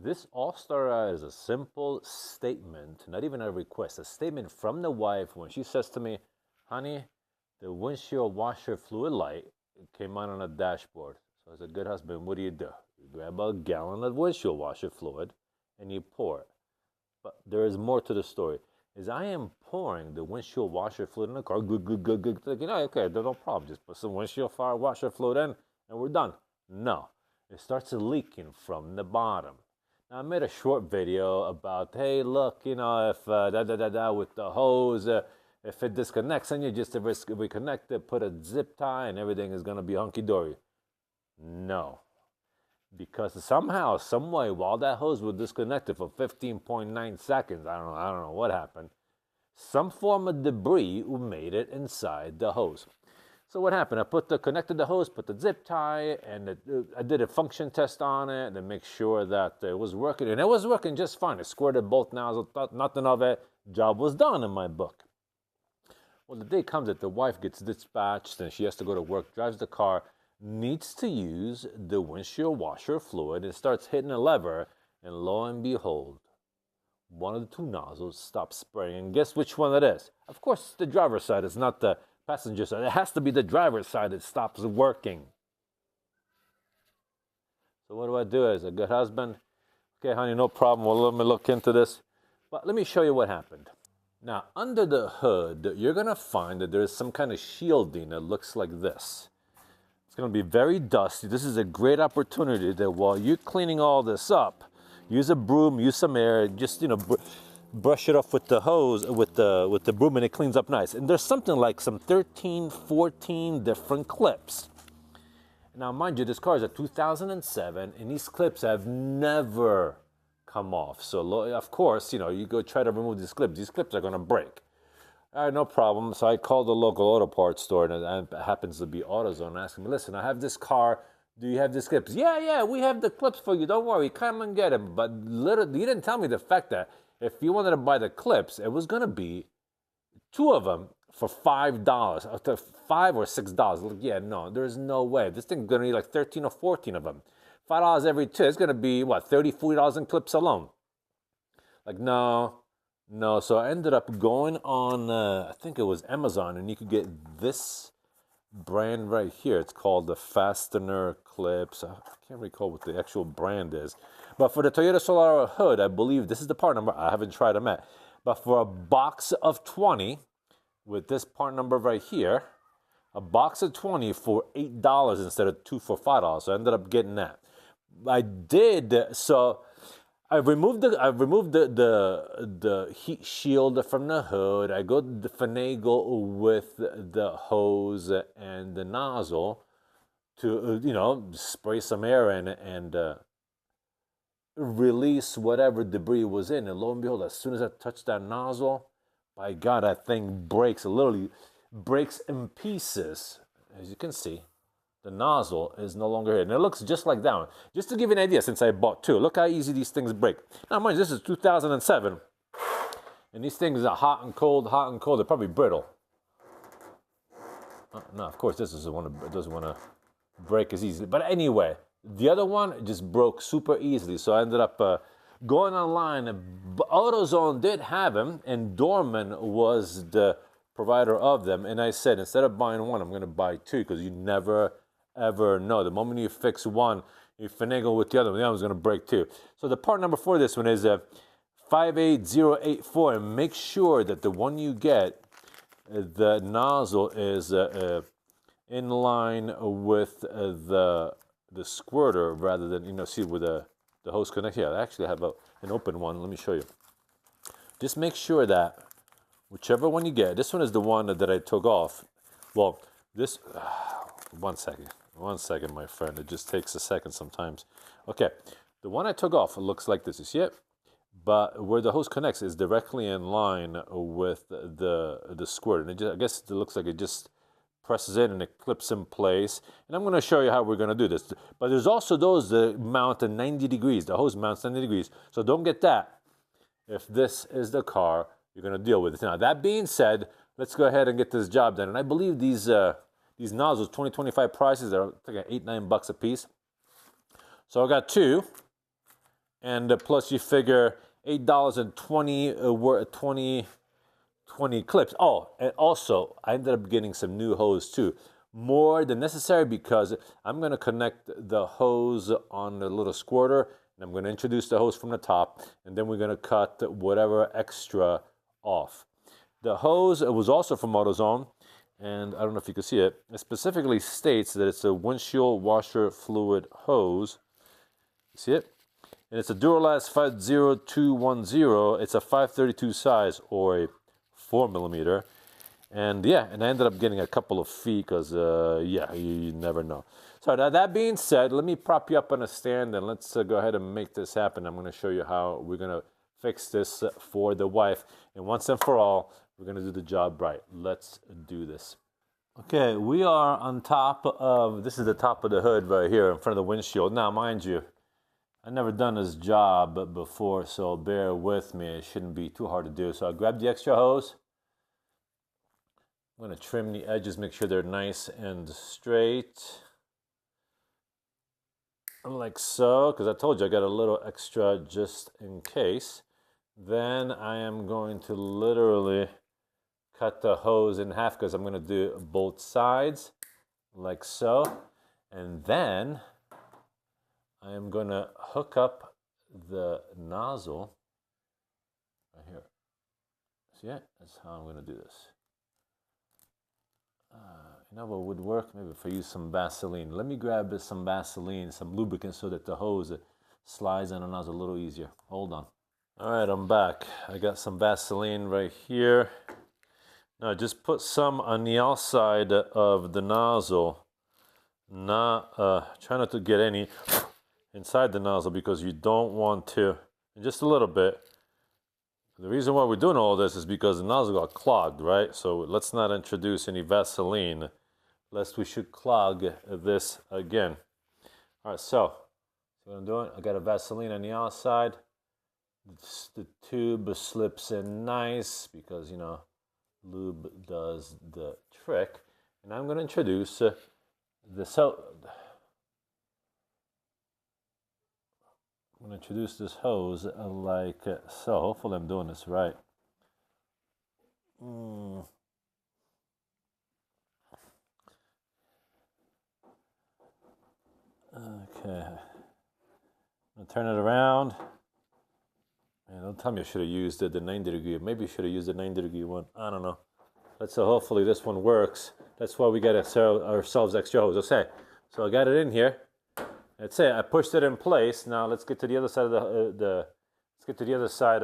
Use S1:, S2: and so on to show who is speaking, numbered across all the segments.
S1: This All-Star is a simple statement, not even a request, a statement from the wife when she says to me, honey, the windshield washer fluid light came on a dashboard. So as a good husband, what do? You grab a gallon of windshield washer fluid and you pour it. But there is more to the story. As I am pouring the windshield washer fluid in the car, good, thinking, oh, okay, no problem. Just put some windshield fire washer fluid in and we're done. No, it starts leaking from the bottom. Now, I made a short video about, hey, look, if with the hose, if it disconnects and you just reconnect it, put a zip tie and everything is going to be hunky-dory. No. Because somehow, some way, while that hose was disconnected for 15.9 seconds, I don't know what happened, some form of debris made it inside the hose. So what happened? I connected the hose, put the zip tie, and I did a function test on it to make sure that it was working. And it was working just fine. I squirted both nozzles, nothing of it. Job was done in my book. Well, the day comes that the wife gets dispatched and she has to go to work, drives the car, needs to use the windshield washer fluid and starts hitting a lever. And lo and behold, one of the two nozzles stops spraying. And guess which one it is? Of course, it's the driver's side. It's not the passenger side. It has to be the driver's side that stops working. So what do I do as a good husband? Okay, honey, no problem. Well, let me look into this. But let me show you what happened. Now, under the hood, you're going to find that there's some kind of shielding that looks like this. It's going to be very dusty. This is a great opportunity that while you're cleaning all this up, use a broom, use some air, just, brush it off with the hose, with the broom, and it cleans up nice. And there's something like some 13, 14 different clips. Now, mind you, this car is a 2007, and these clips have never come off. So, of course, you go try to remove these clips. These clips are going to break. All right, no problem. So I called the local auto parts store, and it happens to be AutoZone, asking me, listen, I have this car. Do you have these clips? Yeah, we have the clips for you. Don't worry, come and get them. But literally, you didn't tell me the fact that if you wanted to buy the clips, it was going to be two of them for $5, $5 or $6. Like, yeah, no, there's no way. This thing's going to need like 13 or 14 of them. $5 every two. It's going to be, what, $30, $40 in clips alone. Like, no. So I ended up going on, I think it was Amazon, and you could get this brand right here. It's called the Fastener Clips. I can't recall what the actual brand is. But for the Toyota Solara hood, I believe this is the part number. I haven't tried them yet. But for a box of 20, with this part number right here, a box of 20 for $8 instead of 2 for $5. So I ended up getting that. I removed the heat shield from the hood. I go to finagle with the hose and the nozzle to spray some air in and release whatever debris was in. And lo and behold, as soon as I touch that nozzle, by God, that thing breaks. It literally breaks in pieces. As you can see, the nozzle is no longer here. And it looks just like that one. Just to give you an idea, since I bought two, look how easy these things break. Now, mind you, this is 2007. And these things are hot and cold. They're probably brittle. No, of course, this is the one that doesn't want to break as easily. But anyway, the other one just broke super easily. So I ended up going online. AutoZone did have them, and Dorman was the provider of them. And I said, instead of buying one, I'm going to buy two, because you never, ever know. The moment you fix one, you finagle with the other one's going to break too. So the part number for this one is 58084. And make sure that the one you get, the nozzle is in line with the squirter, rather than, see where the hose connects. Here, I actually have an open one. Let me show you. Just make sure that whichever one you get, this one is the one that I took off. Well, this, 1 second, my friend. It just takes a second sometimes. Okay, the one I took off, it looks like this. You see it? But where the hose connects is directly in line with the squirt. And I guess it looks like it just presses in and it clips in place. And I'm going to show you how we're going to do this. But there's also those that mount at 90 degrees. The hose mounts 90 degrees. So don't get that if this is the car you're going to deal with it. Now, that being said, let's go ahead and get this job done. And I believe these nozzles, 2025 prices, are like $8-9 a piece. So I got two. And plus you figure $8.20 20 clips. Oh, and also I ended up getting some new hose too. More than necessary because I'm going to connect the hose on the little squirter, and I'm going to introduce the hose from the top, and then we're going to cut whatever extra off. The hose was also from AutoZone, and I don't know if you can see it. It specifically states that it's a windshield washer fluid hose. See it? And it's a Duralast 50210. It's a 532 size, or a 4mm. And yeah, and I ended up getting a couple of feet because, yeah, you never know. So now that being said, let me prop you up on a stand and let's go ahead and make this happen. I'm going to show you how we're going to fix this for the wife. And once and for all, we're going to do the job right. Let's do this. Okay, we are on top of, this is the top of the hood right here in front of the windshield. Now, mind you, I've never done this job before, so bear with me. It shouldn't be too hard to do. So I'll grab the extra hose. I'm going to trim the edges, make sure they're nice and straight. Like so, because I told you I got a little extra just in case. Then I am going to literally cut the hose in half because I'm going to do both sides, like so. And then I am going to hook up the nozzle right here. See it? That's how I'm going to do this. You know what would work? Maybe if I use some Vaseline. Let me grab some Vaseline, some lubricant, so that the hose slides on the nozzle a little easier. Hold on. All right, I'm back. I got some Vaseline right here. Now just put some on the outside of the nozzle. Try not to get any inside the nozzle because you don't want to. And just a little bit. The reason why we're doing all this is because the nozzle got clogged, right? So let's not introduce any Vaseline, lest we should clog this again. All right, so what I'm doing, I got a Vaseline on the outside. The tube slips in nice because, you know, lube does the trick. And I'm going to introduce I'm going to introduce this hose like so. Hopefully I'm doing this right. Okay. I'm going to turn it around. Man, don't tell me I should have used the 90 degree. Maybe I should have used the 90 degree one. I don't know. But so hopefully this one works. That's why we got ourselves extra hose. Okay. So I got it in here. That's it. I pushed it in place. Now let's get to the other side of let's get to the other side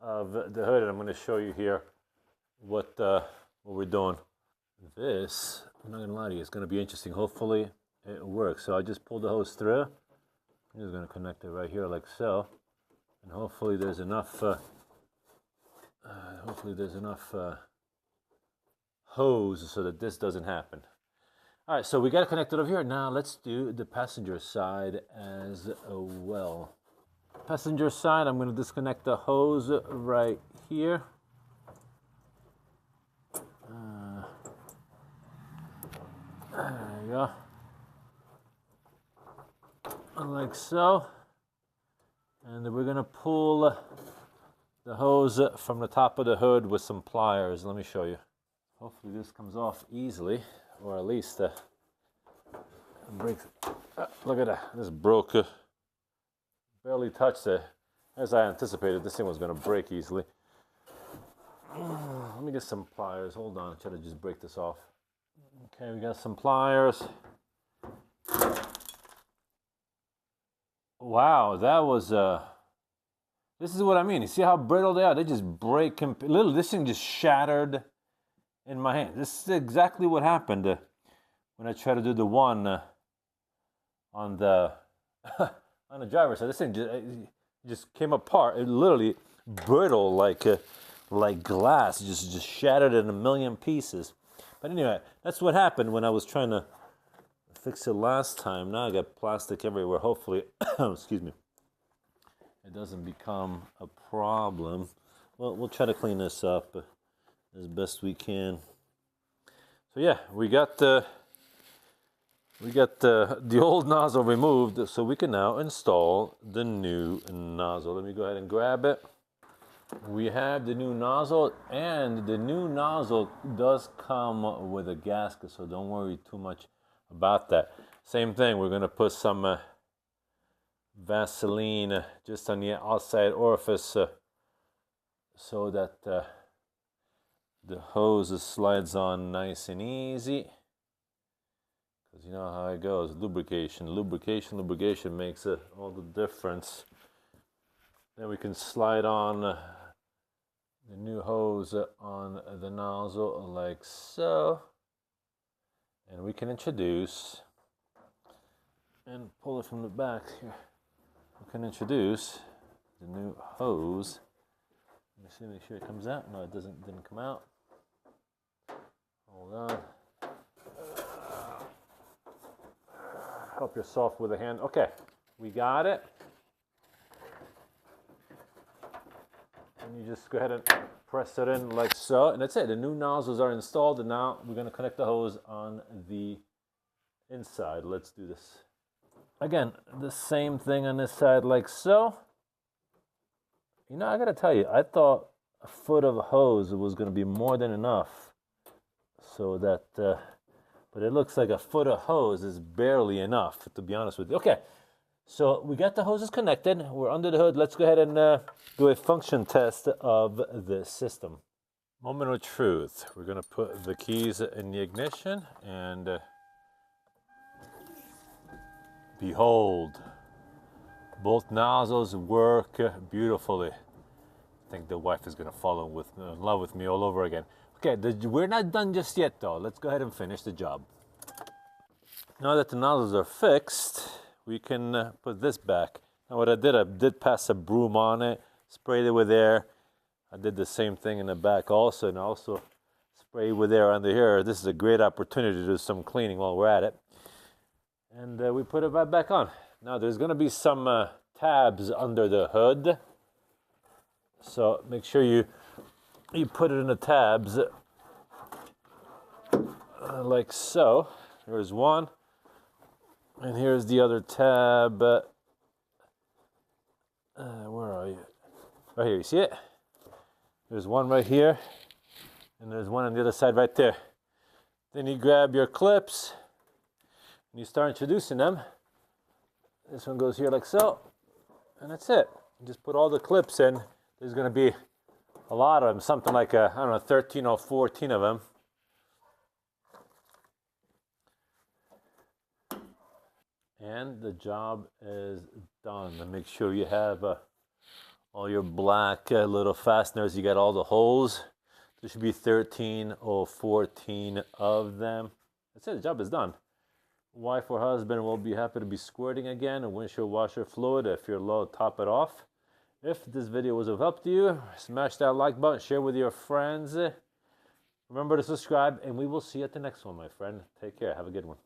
S1: of the hood, and I'm going to show you here what we're doing. This, I'm not going to lie to you, it's going to be interesting. Hopefully it works. So I just pulled the hose through. I'm just going to connect it right here like so, and hopefully there's enough. Hose so that this doesn't happen. All right, so we got it connected over here. Now let's do the passenger side as well. Passenger side, I'm going to disconnect the hose right here. There you go. Like so. And we're going to pull the hose from the top of the hood with some pliers. Let me show you. Hopefully this comes off easily. Or at least breaks. Look at that. This broke. Barely touched it. As I anticipated, this thing was going to break easily. Let me get some pliers. Hold on. Try to just break this off. Okay, we got some pliers. Wow, that was... this is what I mean. You see how brittle they are? They just break. Literally, this thing just shattered in my hand. This is exactly what happened when I tried to do the one on the on the driver's side. This thing just came apart. It literally brittle like glass. Just shattered in a million pieces. But anyway, that's what happened when I was trying to fix it last time. Now I got plastic everywhere. Hopefully, excuse me, it doesn't become a problem. Well, we'll try to clean this up as best we can. So yeah, we got the we got the old nozzle removed, so we can now install the new nozzle. Let me go ahead and grab it. We have the new nozzle, and the new nozzle does come with a gasket, so don't worry too much about that. Same thing, we're going to put some Vaseline just on the outside orifice so that the hose slides on nice and easy. Because you know how it goes, lubrication makes all the difference. Then we can slide on the new hose on the nozzle like so. And we can introduce, and pull it from the back here, we can introduce the new hose. Let me see, make sure it comes out. No, it didn't come out. Hold on. Help yourself with a hand. Okay, we got it. And you just go ahead and press it in like so, and that's it. The new nozzles are installed, and now we're going to connect the hose on the inside. Let's do this. Again, the same thing on this side like so. You know, I got to tell you, I thought a foot of hose was going to be more than enough, so that, but it looks like a foot of hose is barely enough, to be honest with you. Okay. So we got the hoses connected. We're under the hood. Let's go ahead and do a function test of the system. Moment of truth. We're going to put the keys in the ignition, and behold, both nozzles work beautifully. I think the wife is going to fall in love with me all over again. Okay, we're not done just yet though. Let's go ahead and finish the job. Now that the nozzles are fixed, we can put this back. Now what I did pass a broom on it, sprayed it with air. I did the same thing in the back also, and also sprayed with air under here. This is a great opportunity to do some cleaning while we're at it. And we put it right back on. Now there's going to be some tabs under the hood. So make sure you put it in the tabs like so. Here's one. And here's the other tab. Where are you? Right here, you see it? There's one right here, and there's one on the other side right there. Then you grab your clips, and you start introducing them. This one goes here like so, and that's it. You just put all the clips in. There's going to be a lot of them, something like, I don't know, 13 or 14 of them. And the job is done. And make sure you have all your black little fasteners. You got all the holes. There should be 13 or 14 of them. That's it, the job is done. Wife or husband will be happy to be squirting again. A windshield washer fluid. If you're low, top it off. If this video was of help to you, smash that like button, share with your friends. Remember to subscribe, and we will see you at the next one, my friend. Take care. Have a good one.